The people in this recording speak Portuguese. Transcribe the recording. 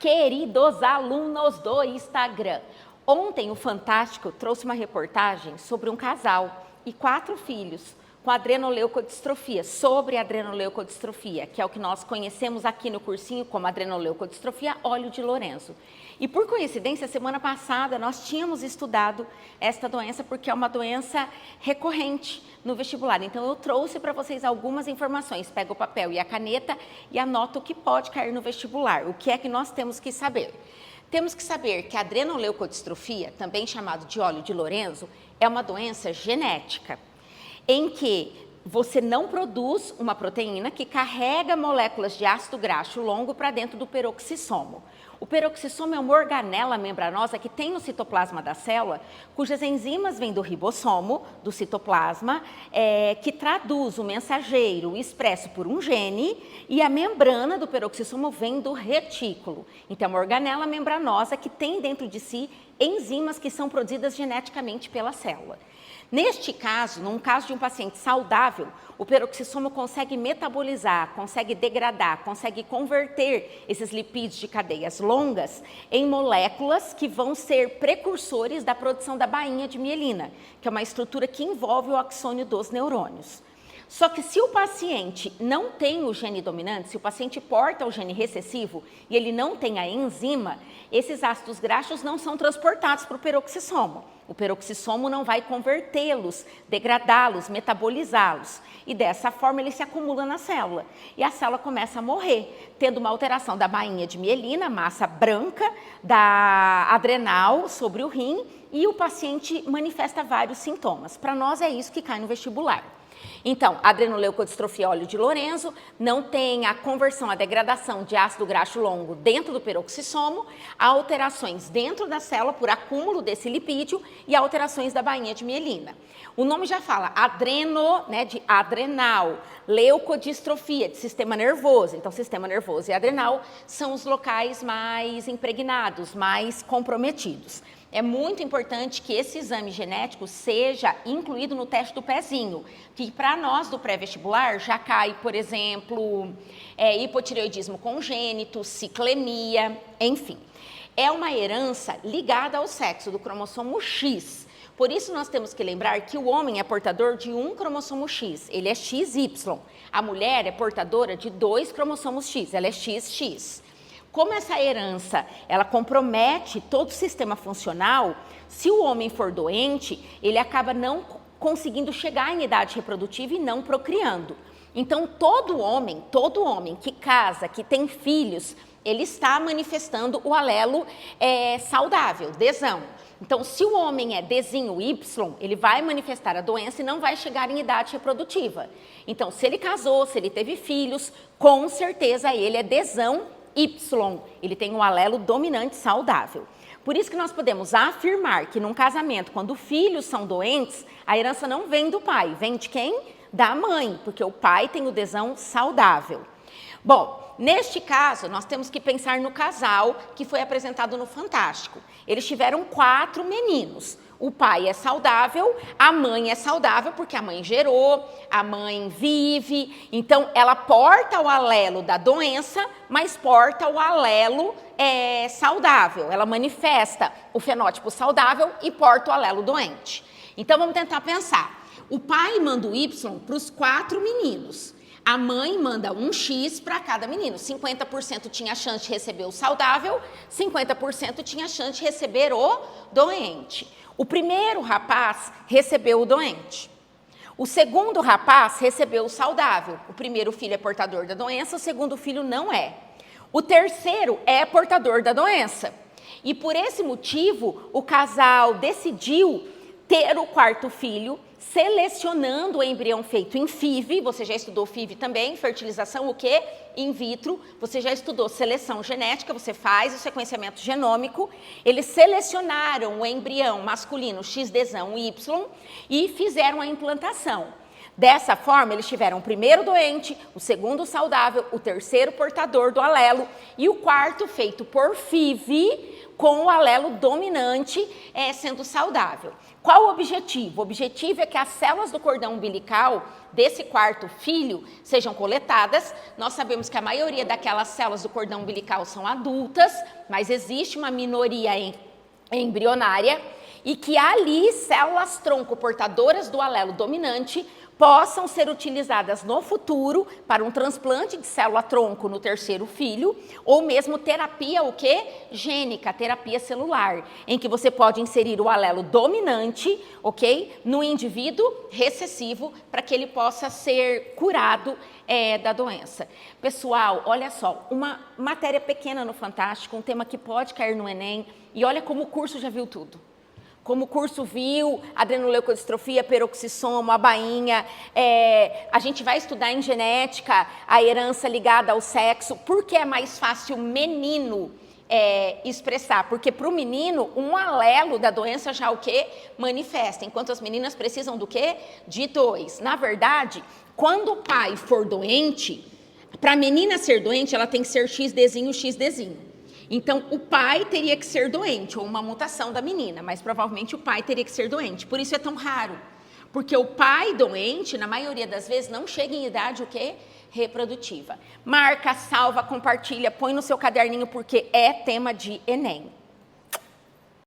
Queridos alunos do Instagram, ontem o Fantástico trouxe uma reportagem sobre um casal e 4 filhos com adrenoleucodistrofia, sobre adrenoleucodistrofia, que é o que nós conhecemos aqui no cursinho como adrenoleucodistrofia óleo de Lorenzo. E por coincidência, semana passada nós tínhamos estudado esta doença porque é uma doença recorrente no vestibular. Então eu trouxe para vocês algumas informações, pega o papel e a caneta e anota o que pode cair no vestibular, o que é que nós temos que saber. Temos que saber que a adrenoleucodistrofia, também chamado de óleo de Lorenzo, é uma doença genética, em que você não produz uma proteína que carrega moléculas de ácido graxo longo para dentro do peroxissomo. O peroxissomo é uma organela membranosa que tem no citoplasma da célula, cujas enzimas vêm do ribossomo, do citoplasma, que traduz o mensageiro expresso por um gene, e a membrana do peroxissomo vem do retículo. Então, é uma organela membranosa que tem dentro de si enzimas que são produzidas geneticamente pela célula. Neste caso, num caso de um paciente saudável, o peroxissomo consegue metabolizar, consegue degradar, consegue converter esses lipídios de cadeias longas em moléculas que vão ser precursores da produção da bainha de mielina, que é uma estrutura que envolve o axônio dos neurônios. Só que se o paciente não tem o gene dominante, se o paciente porta o gene recessivo e ele não tem a enzima, esses ácidos graxos não são transportados para o peroxissomo. O peroxissomo não vai convertê-los, degradá-los, metabolizá-los. E dessa forma ele se acumula na célula. E a célula começa a morrer, tendo uma alteração da bainha de mielina, massa branca, da adrenal sobre o rim, e o paciente manifesta vários sintomas. Para nós é isso que cai no vestibular. Então, a adrenoleucodistrofia óleo de Lorenzo não tem a conversão, a degradação de ácido graxo longo dentro do peroxissomo, há alterações dentro da célula por acúmulo desse lipídio e alterações da bainha de mielina. O nome já fala adreno, de adrenal, leucodistrofia, de sistema nervoso. Então, sistema nervoso e adrenal são os locais mais impregnados, mais comprometidos. É muito importante que esse exame genético seja incluído no teste do pezinho, que para nós do pré-vestibular já cai, por exemplo, hipotireoidismo congênito, ciclemia, enfim. É uma herança ligada ao sexo do cromossomo X. Por isso nós temos que lembrar que o homem é portador de um cromossomo X, ele é XY. A mulher é portadora de 2 cromossomos X, ela é XX. Como essa herança, ela compromete todo o sistema funcional, se o homem for doente, ele acaba não conseguindo chegar em idade reprodutiva e não procriando. Então, todo homem que casa, que tem filhos, ele está manifestando o alelo saudável, Dzão. Então, se o homem é Dzinho Y, ele vai manifestar a doença e não vai chegar em idade reprodutiva. Então, se ele casou, se ele teve filhos, com certeza ele é Dzão Y, ele tem um alelo dominante saudável. Por isso que nós podemos afirmar que num casamento, quando filhos são doentes, a herança não vem do pai, vem de quem? Da mãe, porque o pai tem o Dzão saudável. Bom, neste caso, nós temos que pensar no casal que foi apresentado no Fantástico. Eles tiveram 4 meninos. O pai é saudável, a mãe é saudável porque a mãe gerou, a mãe vive. Então, ela porta o alelo da doença, mas porta o alelo saudável. Ela manifesta o fenótipo saudável e porta o alelo doente. Então, vamos tentar pensar. O pai manda o Y para os 4 meninos. A mãe manda um X para cada menino. 50% tinha chance de receber o saudável, 50% tinha chance de receber o doente. O primeiro rapaz recebeu o doente. O segundo rapaz recebeu o saudável. O primeiro filho é portador da doença, o segundo filho não é. O terceiro é portador da doença. E por esse motivo, o casal decidiu ter o 4º filho, selecionando o embrião feito em FIV, você já estudou FIV também, fertilização o quê? In vitro, você já estudou seleção genética, você faz o sequenciamento genômico, eles selecionaram o embrião masculino XDzão Y e fizeram a implantação. Dessa forma, eles tiveram o primeiro doente, o segundo saudável, o terceiro portador do alelo e o quarto feito por FIV com o alelo dominante sendo saudável. Qual o objetivo? O objetivo é que as células do cordão umbilical desse quarto filho sejam coletadas. Nós sabemos que a maioria daquelas células do cordão umbilical são adultas, mas existe uma minoria embrionária e que ali células tronco portadoras do alelo dominante possam ser utilizadas no futuro para um transplante de célula-tronco no terceiro filho, ou mesmo terapia, o quê? Gênica, terapia celular, em que você pode inserir o alelo dominante, ok? No indivíduo recessivo, para que ele possa ser curado da doença. Pessoal, olha só, uma matéria pequena no Fantástico, um tema que pode cair no Enem, e olha como o curso já viu tudo. Como o curso viu, adrenoleucodistrofia, peroxissoma, a bainha, a gente vai estudar em genética a herança ligada ao sexo, porque é mais fácil menino expressar, porque para o menino um alelo da doença já o que? Manifesta, enquanto as meninas precisam do quê? De 2. Na verdade, quando o pai for doente, para a menina ser doente, ela tem que ser XDzinho, XDzinho. Então, o pai teria que ser doente, ou uma mutação da menina, mas provavelmente o pai teria que ser doente. Por isso é tão raro. Porque o pai doente, na maioria das vezes, não chega em idade o quê? Reprodutiva. Marca, salva, compartilha, põe no seu caderninho, porque é tema de Enem.